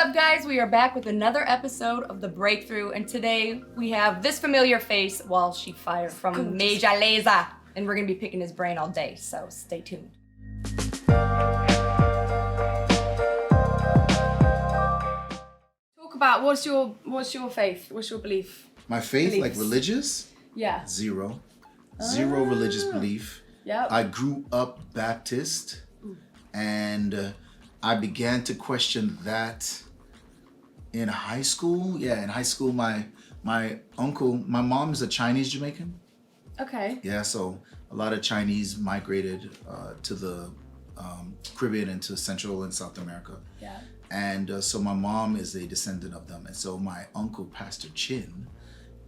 up, guys? We are back with another episode of The Breakthrough, and today we have this familiar face, Walshy Fire from Major Laser, and we're gonna be picking his brain all day, so stay tuned. Talk about what's your faith? What's your belief? My faith, Beliefs. like religious? Yeah. Zero religious belief. Yep. I grew up Baptist, and I began to question that in high school. Yeah, in high school, my uncle, my mom is a Chinese Jamaican. Okay. Yeah, so a lot of Chinese migrated to the Caribbean and to Central and South America. Yeah. And so my mom is a descendant of them. And so my uncle, Pastor Chin,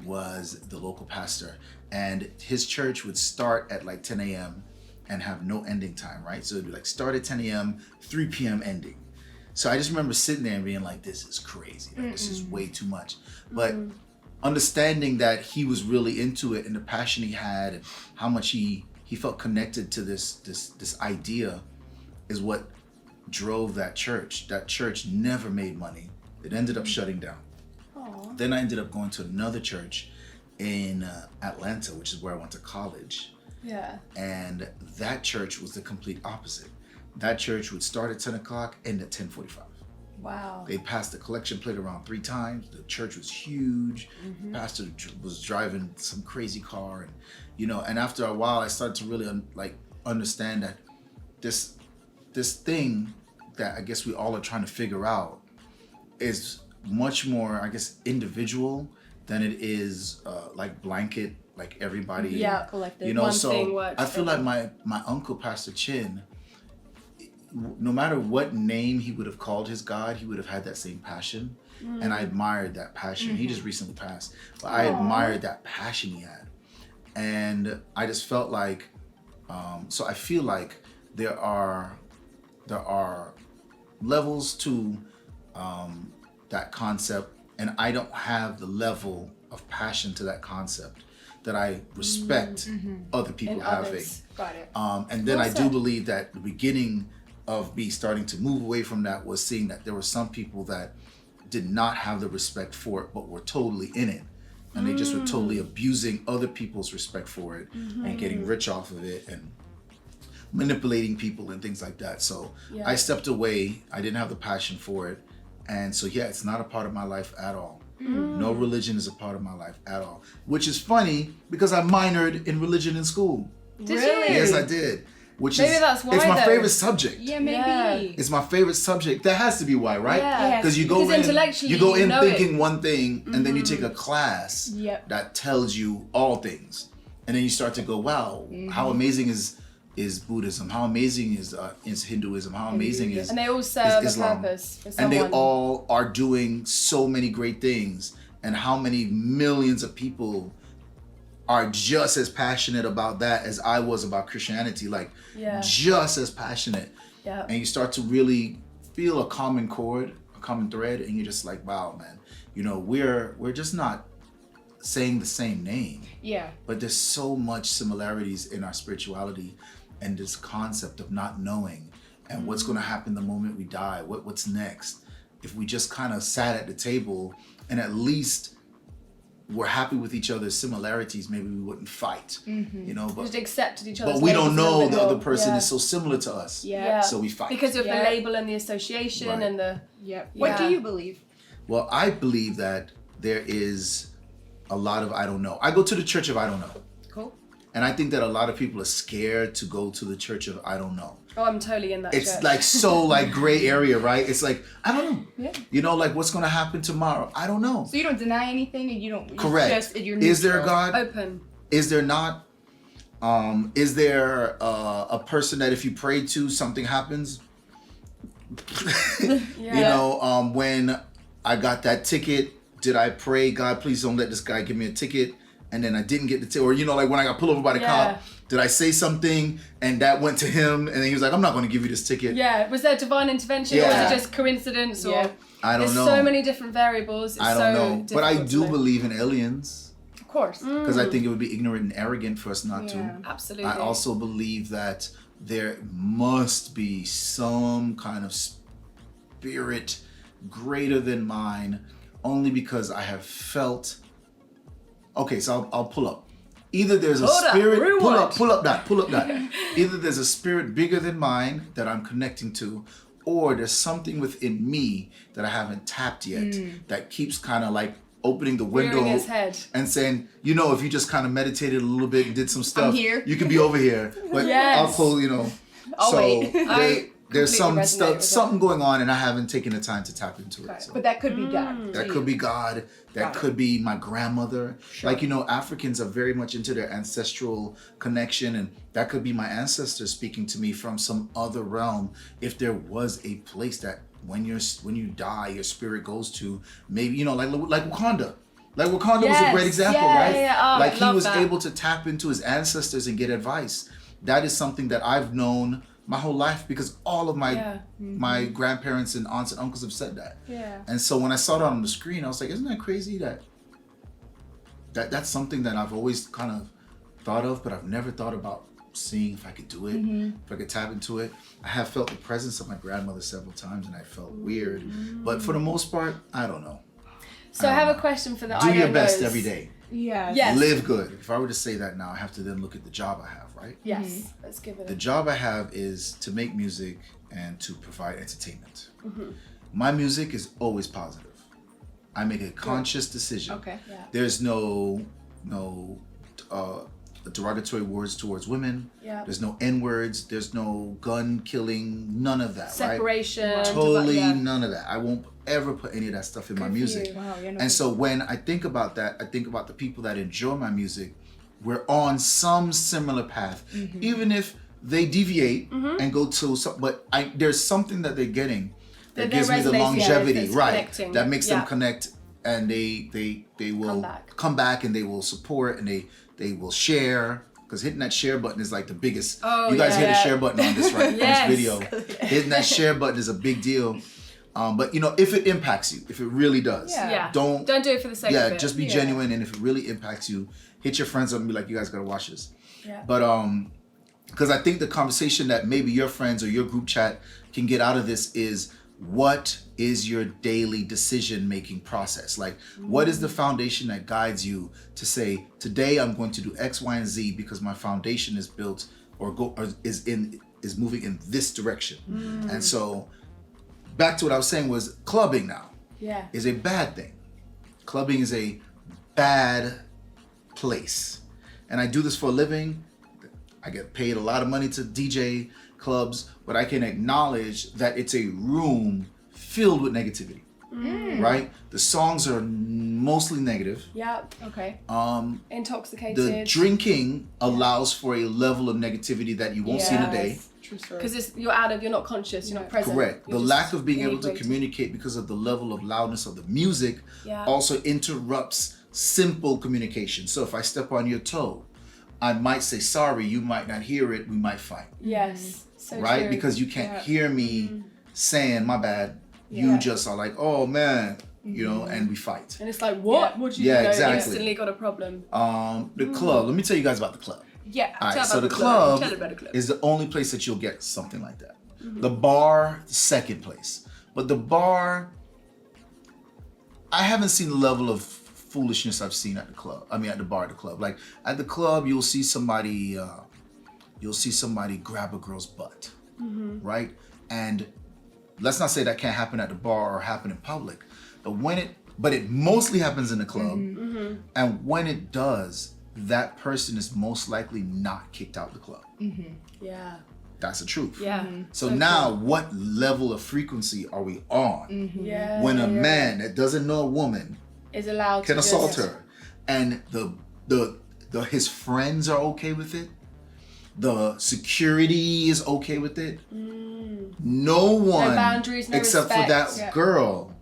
was the local pastor. And his church would start at like 10 a.m. and have no ending time, right? So it'd be like start at 10 a.m., 3 p.m. ending. So I just remember sitting there and being like, this is crazy. Like, this is way too much. But understanding that he was really into it and the passion he had and how much he felt connected to this idea is what drove that church. That church never made money. It ended up shutting down. Aww. Then I ended up going to another church in Atlanta, which is where I went to college. Yeah. And that church was the complete opposite. That church would start at 10 o'clock, end at 10:45. Wow. They passed the collection plate around 3 times. The church was huge. Pastor was driving some crazy car, and and after a while, I started to really understand that this thing that I guess we all are trying to figure out is much more, I guess, individual than it is like blanket, like everybody. Yeah, collective. One so thing works. I feel like my uncle, Pastor Chin, no matter what name he would have called his God, he would have had that same passion. And I admired that passion. He just recently passed, but I admired that passion he had. And I just felt like, so I feel like there are levels to that concept, and I don't have the level of passion to that concept that I respect other people having. Got it. And then I do believe that the beginning of me starting to move away from that was seeing that there were some people that did not have the respect for it, but were totally in it. And they just were totally abusing other people's respect for it and getting rich off of it and manipulating people and things like that. So I stepped away. I didn't have the passion for it. And so, yeah, it's not a part of my life at all. No religion is a part of my life at all. Which is funny because I minored in religion in school. Did you? Yes, I did. Which maybe is, that's why, it's my though. favorite subject. Yeah, maybe. It's my favorite subject. That has to be why, right? Yeah. Because you go intellectually you go in know thinking it. one thing, and then you take a class that tells you all things, and then you start to go, wow, how amazing is Buddhism? How amazing is Hinduism? How amazing is and they all serve a Islam? purpose for And someone. they all are doing so many great things, and how many millions of people are just as passionate about that as I was about Christianity, just as passionate. Yeah. And you start to really feel a common chord, a common thread, and you're just like, wow, man, we're just not saying the same name. Yeah. But there's so much similarities in our spirituality and this concept of not knowing and what's going to happen the moment we die, what's next. If we just kind of sat at the table and at least we're happy with each other's similarities, maybe we wouldn't fight, but just accepted each other. but we don't know the other person is so similar to us. Yeah. So we fight. Because of the label and the association and the What do you believe? Well, I believe that there is a lot of I don't know. I go to the church of I don't know. Cool. And I think that a lot of people are scared to go to the church of I don't know. Oh, I'm totally in that It's church. like so like gray area, right? It's like, I don't know. Yeah. Like what's going to happen tomorrow? I don't know. So you don't deny anything, and you don't. Correct. You're Is there a neutral. God? Open. Is there not? Is there a person that if you pray to, something happens? When I got that ticket, did I pray, God, please don't let this guy give me a ticket? And then I didn't get the ticket. Or, like when I got pulled over by the cop, did I say something and that went to him? And then he was like, I'm not going to give you this ticket. Yeah. Was there divine intervention or was it just coincidence? Or I don't know. There's so many different variables. It's I don't know. But I difficult to do know. believe in aliens. Of course. Because I think it would be ignorant and arrogant for us not to. Absolutely. I also believe that there must be some kind of spirit greater than mine only because I have felt. Okay, so I'll pull up. Either there's a spirit. Pull up that. Either there's a spirit bigger than mine that I'm connecting to, or there's something within me that I haven't tapped yet that keeps kind of like opening the window his head. and saying, you know, if you just kind of meditated a little bit and did some stuff, here. you could be over here. But I'll pull, you know. I'll wait. There's some completely resonate stuff, with something going on, and I haven't taken the time to tap into it. So. But that could be God. That could be God. That could be my grandmother. Sure. Like, you know, Africans are very much into their ancestral connection, and that could be my ancestors speaking to me from some other realm. If there was a place that when you die, your spirit goes to, maybe, you know, like Wakanda. Like Wakanda was a great example, right? Yeah. Oh, like he was that. able to tap into his ancestors and get advice. That is something that I've known my whole life because all of my my grandparents and aunts and uncles have said that. Yeah. And so when I saw that on the screen, I was like, isn't that crazy that's something that I've always kind of thought of, but I've never thought about seeing if I could do it, if I could tap into it. I have felt the presence of my grandmother several times and I felt weird. But for the most part, I don't know. So I have a question for the Do your best every day. Yeah. Yes. Live good. If I were to say that now, I have to then look at the job I have, right? Yes. Let's give it The a... job I have is to make music and to provide entertainment. My music is always positive. I make a conscious decision. Okay. Yeah. There's no derogatory words towards women. Yeah. There's no N-words. There's no gun killing. None of that. Separation. Right? Totally none of that. I won't ever put any of that stuff in my music. Wow, And so when I think about that, I think about the people that enjoy my music. We're on some similar path, even if they deviate and go to some. But there's something that they're getting that gives me the longevity, right? That makes them connect, and they will come back and they will support and they will share. Because hitting that share button is like the biggest. You guys hit the share button on this, right? On this video. Hitting that share button is a big deal. But you know, if it impacts you, if it really does, don't do it for the sake of it. Just be genuine, and if it really impacts you, hit your friends up and be like, you guys gotta watch this. Yeah. But because I think the conversation that maybe your friends or your group chat can get out of this is, what is your daily decision making process? Like, what is the foundation that guides you to say, today I'm going to do X, Y, and Z because my foundation is built is moving in this direction. And so back to what I was saying was clubbing now is a bad thing. Clubbing is a bad place. And I do this for a living. I get paid a lot of money to DJ clubs, but I can acknowledge that it's a room filled with negativity. Right? The songs are mostly negative. Yeah. Okay. Intoxicated. The drinking allows for a level of negativity that you won't see in a day. True story. Because you're not conscious, you're not present. Correct. You're The just lack of being able to inebriated. communicate because of the level of loudness of the music also interrupts simple communication. So if I step on your toe, I might say sorry, you might not hear it, we might fight. Yes. So right? true. Because you can't hear me saying my bad. You just are like, oh man, you know, and we fight. And it's like, what? What do you know? exactly. Instantly got a problem. The club. Let me tell you guys about the club. Yeah. All right, Tell so about the the club. club Tell about the club. is the only place that you'll get something like that. The bar, second place. But the bar, I haven't seen the level of foolishness I've seen at the club. I mean, at the bar, at the club. Like at the club, you'll see somebody grab a girl's butt, right? And let's not say that can't happen at the bar or happen in public, but it mostly happens in the club. And when it does, that person is most likely not kicked out the club. Yeah. That's the truth. Yeah. So now, what level of frequency are we on Yeah. when a man that doesn't know a woman is allowed can to assault just... her, and his friends are okay with it, the security is okay with it, no one boundaries, no except respect. for that girl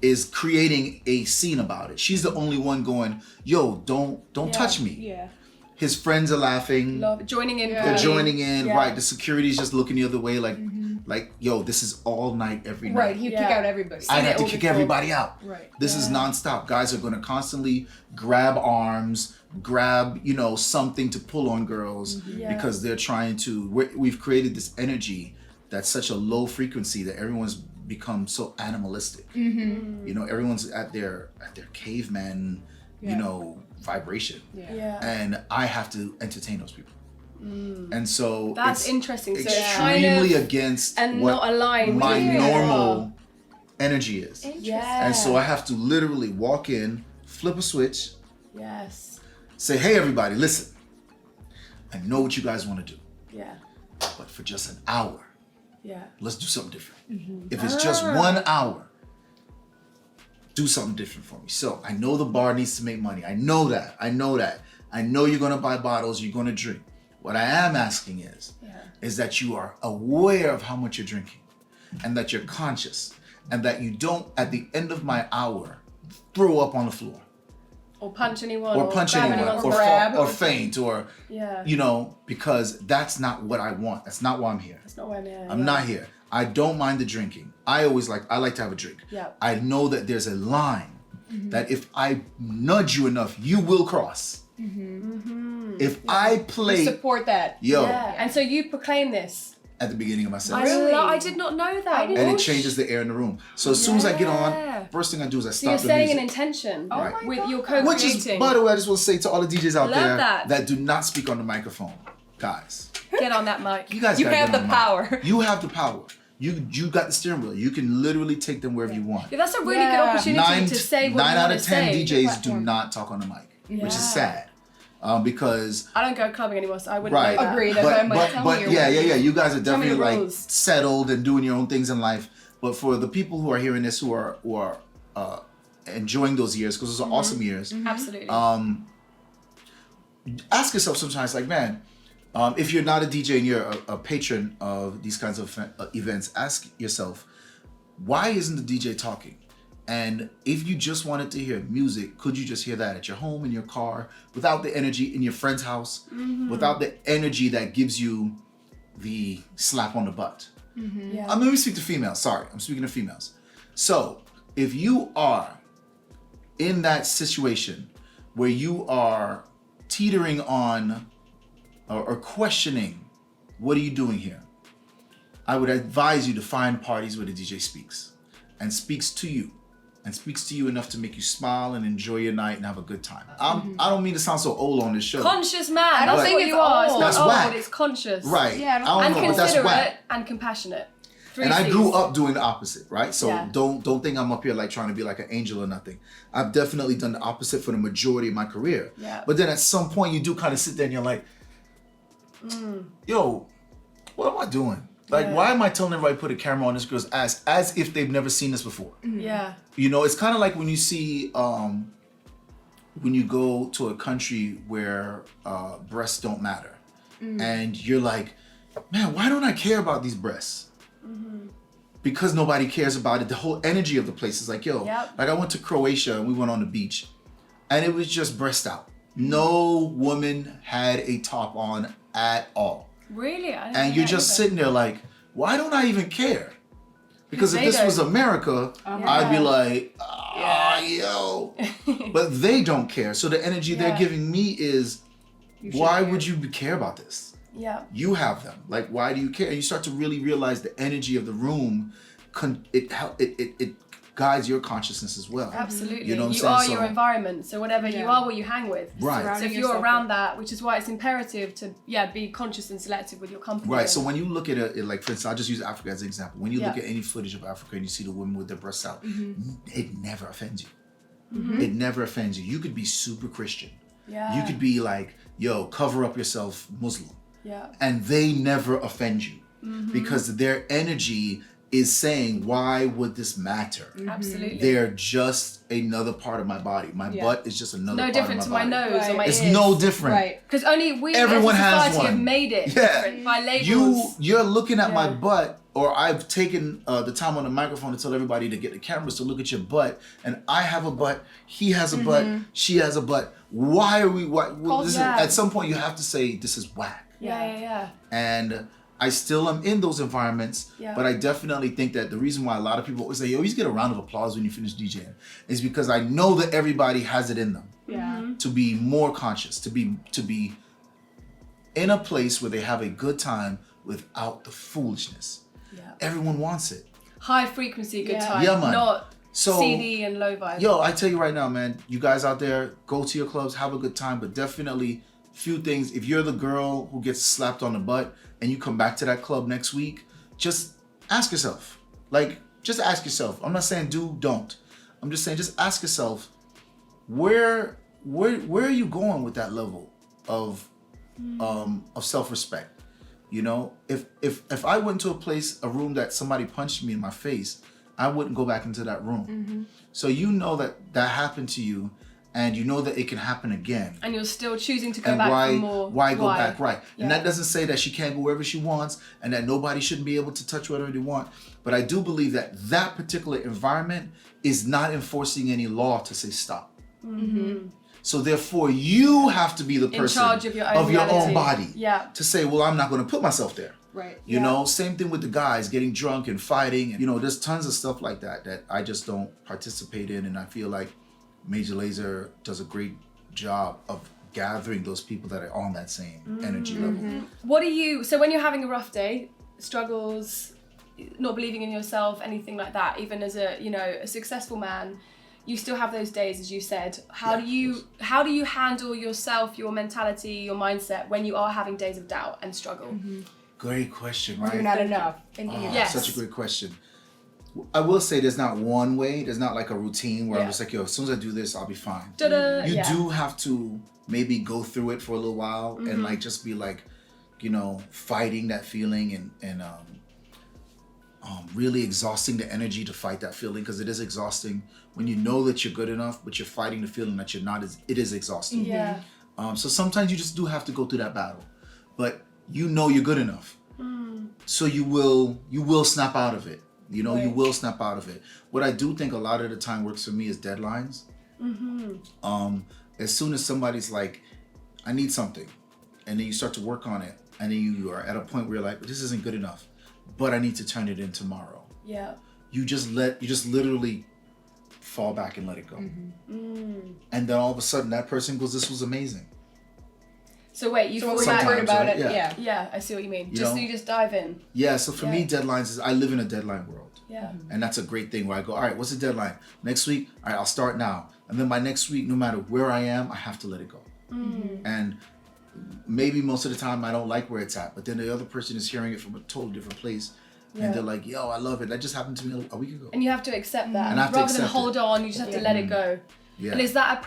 is creating a scene about it. She's the only one going, yo, don't touch me. Yeah. His friends are laughing. Joining in. They're joining in, Yeah. right? The security's just looking the other way, like, yo, this is all night, every night. Right. He'd kick out everybody. I'd have to all kick before. everybody out. Right. This is nonstop. Guys are going to constantly grab arms, grab, something to pull on girls because they're trying to. We've created this energy that's such a low frequency that everyone's become so animalistic. Mm-hmm. You know, everyone's at their caveman, you know, vibration. Yeah. And I have to entertain those people. And so That's it's interesting. So it's extremely kind of against and what not aligned. my with- normal energy is. Yeah. And so I have to literally walk in, flip a switch, Yes. say, hey everybody, listen, I know what you guys want to do, Yeah. but for just an hour, Yeah. let's do something different. If it's just 1 hour, do something different for me. So I know the bar needs to make money. I know that. I know you're gonna buy bottles, you're gonna drink. What I am asking is that you are aware of how much you're drinking, and that you're conscious, and that you don't, at the end of my hour, throw up on the floor. Or punch anyone. Or punch grab anyone, anyone's or grab. fall, or faint, or Yeah. you know, because that's not what I want. That's not why I'm here. That's not where I'm here. I'm not here. I don't mind the drinking. I like to have a drink. Yeah. I know that there's a line that if I nudge you enough, you will cross. If I play, Support that. Yeah. And so you proclaim this. at the beginning of my set. I did not know that. And it changes the air in the room. So as soon as I get Yeah. on, first thing I do is I So stop you're the setting an music. intention Right. with your Which is, co-creating. by the way, I just want to say to all the DJs out Love there that. do not speak on the microphone. Guys, Get on that mic. you guys You gotta have get the on power. You have the power. You got the steering wheel. You can literally take them wherever you want. Yeah, that's a really Yeah. good opportunity to say what nine you out want of to 10 say. DJs do not talk on the mic, which is sad. Because I don't go clubbing anymore, so I wouldn't right, know that. Agree. That's why I'm like, tell me your yeah, rules. you guys are Tell me definitely the like rules. settled and doing your own things in life. But for the people who are hearing this, who are enjoying those years, because those are awesome years, Absolutely. ask yourself sometimes, like, man, if you're not a DJ and you're a patron of these kinds of events, ask yourself, why isn't the DJ talking? And if you just wanted to hear music, could you just hear that at your home, in your car, without the energy in your friend's house, without the energy that gives you the slap on the butt? Yeah. Let me speak to females. Sorry, I'm speaking to females. So if you are in that situation where you are teetering on or questioning, what are you doing here? I would advise you to find parties where the DJ speaks and speaks to you. And speaks to you enough to make you smile and enjoy your night and have a good time. I don't mean to sound so old on this show. Conscious man. I don't That's think what it's you are. It's old. not That's old. whack. It's conscious. Right. Yeah, I don't- I And don't know, but that's considerate whack. and compassionate. Three And I Cs. grew up doing the opposite, right? So Yeah. don't think I'm up here like trying to be like an angel or nothing. I've definitely done the opposite for the majority of my career. Yeah. But then at some point you do kind of sit there and you're like, yo, what am I doing? Like, Yeah. why am I telling everybody to put a camera on this girl's ass as if they've never seen this before? Yeah. You know, it's kind of like when you see, when you go to a country where breasts don't matter. And you're like, man, why don't I care about these breasts? Because nobody cares about it. The whole energy of the place is like, yo, Yep. like I went to Croatia and we went on the beach and it was just breast out. No woman had a top on at all. Really? I didn't And know you're that just either. sitting there like, why don't I even care? Because if They this was don't. America, I'd be Yeah. like, yo. But they don't care. So the energy they're Yeah. giving me is, why would you care about this? Yeah. You have them. Like, why do you care? And you start to really realize the energy of the room. It guides your consciousness as well. Absolutely. You know what I'm you saying? are So- your environment. So whatever you Yeah. are, what you hang with. Right. So Surrounding if you're yourself around with- that, which is why it's imperative to be conscious and selective with your company. Right. So when you look at it, like for instance, I'll just use Africa as an example. When you look Yeah. at any footage of Africa and you see the women with their breasts out, it never offends you. Mm-hmm. It never offends you. You could be super Christian. Yeah. You could be like, yo, cover up yourself Muslim. Yeah. And they never offend you Mm-hmm. because their energy is saying, why would this matter? Absolutely. They're just another part of my body. My Yeah. butt is just another no part different of to my my body. nose or Right. my It's ears. no different. Right. Because only we Everyone as a has society have one. made it Yeah. different by labels. You're looking at my Yeah. butt, or I've taken the time on the microphone to tell everybody to get the cameras to look at your butt, and I have a butt, he has a butt, she has a butt. Why are we? Yeah. At some point, you have to say this is whack. Yeah. And I still am in those environments, Yeah. but I definitely think that the reason why a lot of people always say, you always get a round of applause when you finish DJing, is because I know that everybody has it in them Yeah. to be more conscious, to be in a place where they have a good time without the foolishness. Yeah. Everyone wants it. high frequency good Yeah. time, Yeah, man. not So, CD and low vibe. yo, I tell you right now, man, you guys out there, go to your clubs, have a good time, but definitely few things. If you're the girl who gets slapped on the butt and you come back to that club next week, just ask yourself. Like, just ask yourself. I'm not saying don't. I'm just saying, just ask yourself, where are you going with that level of self-respect? You know, if I went to a room that somebody punched me in my face, I wouldn't go back into that room. So you know that happened to you, and you know that it can happen again. And you're still choosing to go And back why for more. why go back, right? And Yeah. that doesn't say that she can't go wherever she wants, and that nobody shouldn't be able to touch whatever they want. But I do believe that particular environment is not enforcing any law to say stop. So therefore, you have to be the In person charge of your own own reality. body. Yeah. To say, well, I'm not going to put myself there. Right. You know, same thing with the guys getting drunk and fighting. And, you know, there's tons of stuff like that I just don't participate in. And I feel like Major Lazer does a great job of gathering those people that are on that same energy level. What do you, so when you're having a rough day, struggles, not believing in yourself, anything like that, even as a, you know, a successful man, you still have those days, as you said. How do you handle yourself, your mentality, your mindset when you are having days of doubt and struggle? Great question, right? You're not enough. And Oh, Yes. Such a great question. I will say there's not one way. There's not like a routine where I'm Yeah. just like, yo, as soon as I do this, I'll be fine. Ta-da, You yeah. do have to maybe go through it for a little while and like just be like, you know, fighting that feeling and really exhausting the energy to fight that feeling, because it is exhausting when you know that you're good enough, but you're fighting the feeling that you're not. It is exhausting. Yeah. So sometimes you just do have to go through that battle, but you know you're good enough. So you will snap out of it. You know, you Right. will snap out of it. What I do think a lot of the time works for me is deadlines. As soon as somebody's like, I need something, and then you start to work on it, and then you are at a point where you're like, this isn't good enough, but I need to turn it in tomorrow. Yeah. You just literally fall back and let it go. And then all of a sudden that person goes, this was amazing. So wait, you So fall when we back. talked about it, right? yeah. Yeah, I see what you mean. You Just know? so you just dive in. Yeah, so for me, Yeah. deadlines is, I live in a deadline world. Yeah. And that's a great thing where I go, all right, what's the deadline? Next week, all right, I'll start now. And then by next week, no matter where I am, I have to let it go. And maybe most of the time I don't like where it's at, but then the other person is hearing it from a totally different place. Yeah. And they're like, yo, I love it. That just happened to me a week ago. And you have to accept that. And I have to Rather than accept it. hold on, you just have to let it go. Yeah. And is that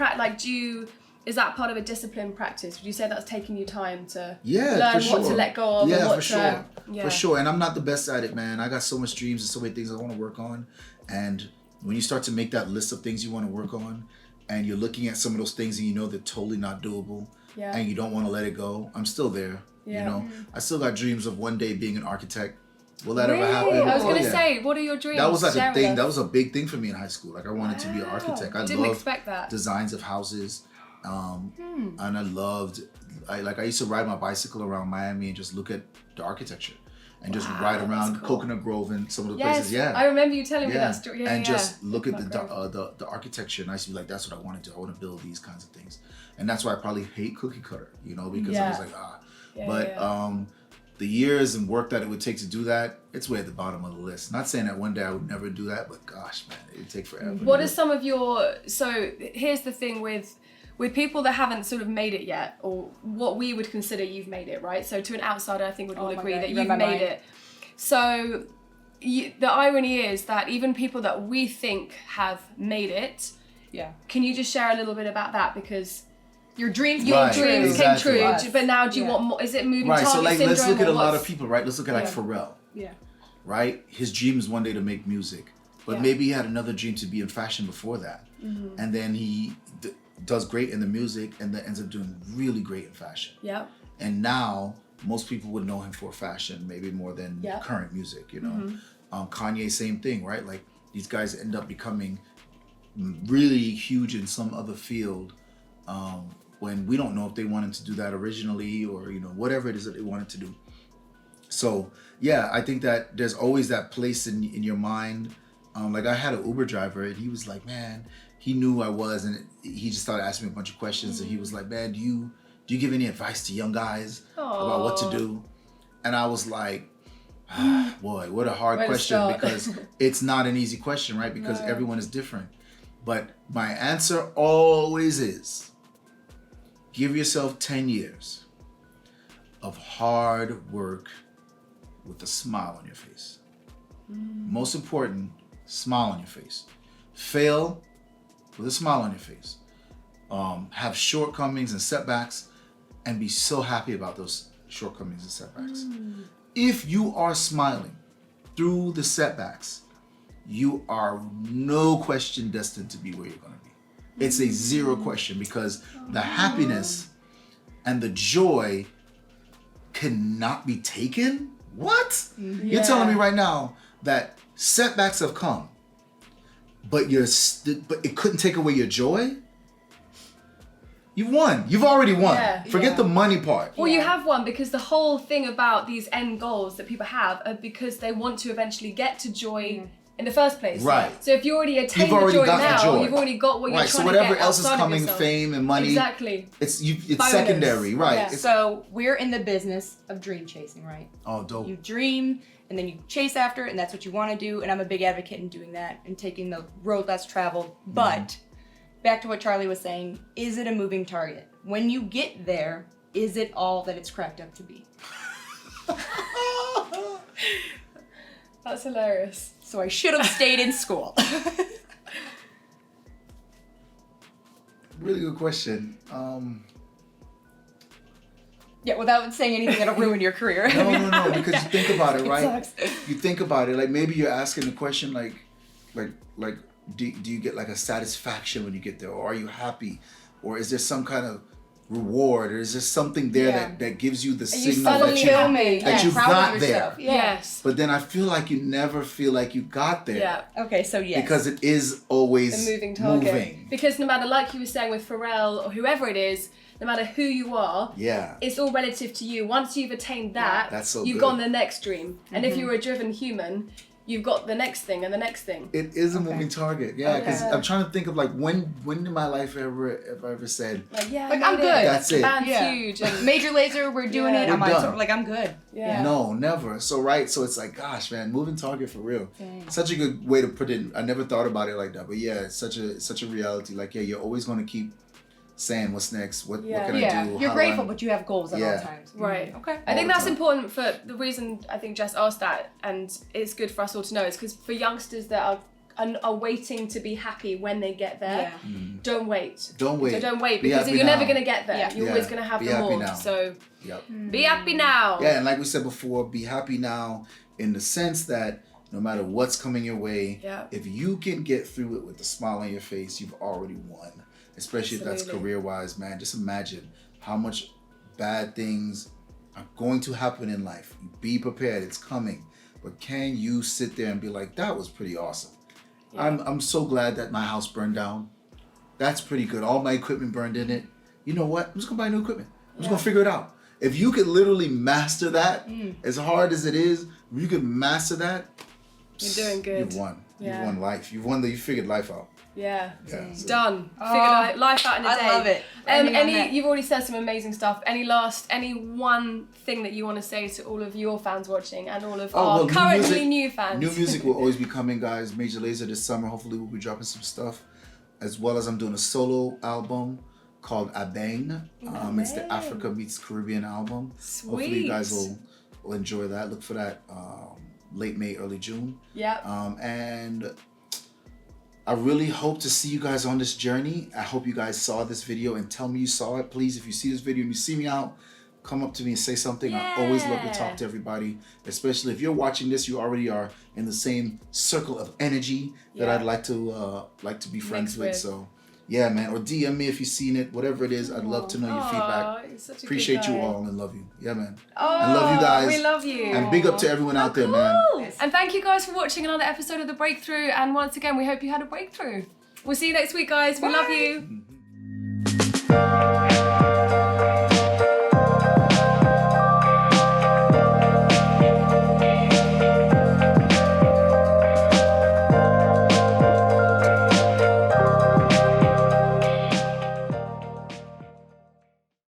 is that part of a disciplined practice? Would you say that's taking you time to Yeah, learn for what to sure. let go of Yeah, and what for to sure. Yeah. For sure. And I'm not the best at it, man. I got so much dreams and so many things I want to work on. And when you start to make that list of things you want to work on, and you're looking at some of those things and you know they're totally not doable, Yeah. and you don't want to let it go, I'm still there. Yeah. You know, I still got dreams of one day being an architect. Will that Really? ever happen? I was Oh, gonna yeah. say, what are your dreams? That was like Share a with thing. us. That was a big thing for me in high school. Like I wanted to be an Wow. architect. I Didn't loved expect that. designs of houses, and I loved. I used to ride my bicycle around Miami and just look at the architecture, and just Wow, ride around that's cool. Coconut Grove and some of the Yes, places. Yeah, I remember you telling me that story. Yeah, and yeah. just look at Coconut the architecture, and I used to be like, that's what I wanted to. I want to build these kinds of things, and that's why I probably hate cookie cutter. You know, because I was Yeah. like Yeah, but yeah. the years and work that it would take to do that, it's way at the bottom of the list. Not saying that one day I would never do that, but gosh, man, it would take forever. What are some of your, so here's the thing with people that haven't sort of made it yet, or what we would consider you've made it, right? So to an outsider, I think would all Oh my agree God, that you read you've my made mind. it. So the irony is that even people that we think have made it, Yeah. can you just share a little bit about that? Because Your dreams your Right, dreams exactly. came Yes. true, but now do you Yeah. want more? Is it moving Right, target so like syndrome? let's look at or a lot what's- of people, right? Let's look at like Yeah. Pharrell, Yeah. right? His dream is one day to make music, but Yeah. maybe he had another dream to be in fashion before that, and then he does great in the music, and then ends up doing really great in fashion. Yeah. And now most people would know him for fashion, maybe more than Yeah. current music. You know, Kanye, same thing, right? Like these guys end up becoming really huge in some other field. When we don't know if they wanted to do that originally or, you know, whatever it is that they wanted to do. So, yeah, I think that there's always that place in your mind. Like I had an Uber driver and he was like, man, he knew who I was and he just started asking me a bunch of questions and he was like, man, do you give any advice to young guys about what to Aw. do? And I was like, Boy, what a hard Way to question, start. because it's not an easy question, right? Because No. everyone is different. But my answer always is, give yourself 10 years of hard work with a smile on your face. Most important, smile on your face. Fail with a smile on your face. Have shortcomings and setbacks, and be so happy about those shortcomings and setbacks. If you are smiling through the setbacks, you are no question destined to be where you're going to be. It's a zero question, because the happiness and the joy cannot be taken. What? You're telling me right now that setbacks have come, but but it couldn't take away your joy? You've won. You've already won. Yeah. Forget the money part. Well, you have one, because the whole thing about these end goals that people have are because they want to eventually get to joy in the first place. Right. So if you already attained You've already the joy got the now, joy. you've already got what you're Right, trying so whatever to get else is outside of coming, yourself. fame and money, Exactly. it's Bonus. secondary, right? Yeah. It's- So we're in the business of dream chasing, right? oh, dope. You dream and then you chase after it, and that's what you want to do. And I'm a big advocate in doing that and taking the road less traveled. But back to what Charlie was saying, is it a moving target? When you get there, is it all that it's cracked up to be? That's hilarious. So I should have stayed in school. Really good question. Yeah, without saying anything that'll ruin your career. No, because you think about it, right? sucks. You think about it, like maybe you're asking the question like, do you get like a satisfaction when you get there, or are you happy, or is there some kind of reward, or is there something there Yeah. that gives you the You signal that suddenly you happy. that you Proud got of there? yourself. Yeah. Yes. But then I feel like you never feel like you got there. Yeah. Okay, so yes. Because it is always The moving target. moving. Because no matter, like you were saying with Pharrell or whoever it is, no matter who you are, Yeah. it's all relative to you. Once you've attained that, That's so you've good. gone the next dream. And if you're a driven human, you've got the next thing and the next thing. It is a moving target. Yeah, because Yeah. I'm trying to think of like when in my life have I ever said, Like, yeah, Like, I I'm made good. That's it. Band's Yeah. huge. And, Major Laser, we're doing Yeah. it. I'm We're done. like, I'm good. yeah. no, never. So right, so it's like, gosh, man, moving target for real. Dang. Such a good way to put it. I never thought about it like that, but yeah, it's such a reality. Like, yeah, you're always going to keep saying, what's next? What Yeah. can I Yeah, do? you're How do grateful, I- but you have goals at all Yeah. times. Right. Okay. I think the that's time. important for the reason I think Jess asked that, and it's good for us all to know, is because for youngsters that are waiting to be happy when they get there, Yeah. don't wait. Don't wait. So don't wait, Be because happy you're never now. going to get there. Yeah. You're Yeah. always going to have Be the happy more. now. So Yep. be happy now. Yeah, and like we said before, be happy now in the sense that no matter what's coming your way, Yeah. if you can get through it with a smile on your face, you've already won. Especially if that's Absolutely. career-wise, man. Just imagine how much bad things are going to happen in life. Be prepared, it's coming. But can you sit there and be like, that was pretty awesome. Yeah. I'm so glad that my house burned down. That's pretty good. All my equipment burned in it. You know what? I'm just gonna buy new equipment. I'm just gonna figure it out. If you could literally master that, as hard as it is, if you could master that, You're doing good. You've won. Yeah. You've won life. You figured life out. Yeah. Yeah. so- Done. Oh, Figured life out in a day. I love it. Ending on that. You've already said some amazing stuff. Any one thing that you want to say to all of your fans watching and all of our new currently music- new fans? New music will always be coming, guys. Major Lazer this summer. Hopefully, we'll be dropping some stuff, as well as I'm doing a solo album called Abang. It's the Africa meets Caribbean album. Hopefully, you guys will enjoy that. Look for that late May, early June. Yeah. And I really hope to see you guys on this journey. I hope you guys saw this video and tell me you saw it. Please, if you see this video and you see me out, come up to me and say something. I always love to talk to everybody, especially if you're watching this, you already are in the same circle of energy that Yeah. I'd like to be friends with. with. So yeah, man, or DM me if you've seen it, whatever it is. I'd love to know your feedback. He's such a Appreciate good you guy. all and love you. Yeah, man. Oh, I love you guys. We love you. And big up to everyone out there, man. Cool. And thank you guys for watching another episode of The Breakthrough. And once again, we hope you had a breakthrough. We'll see you next week, guys. We love you.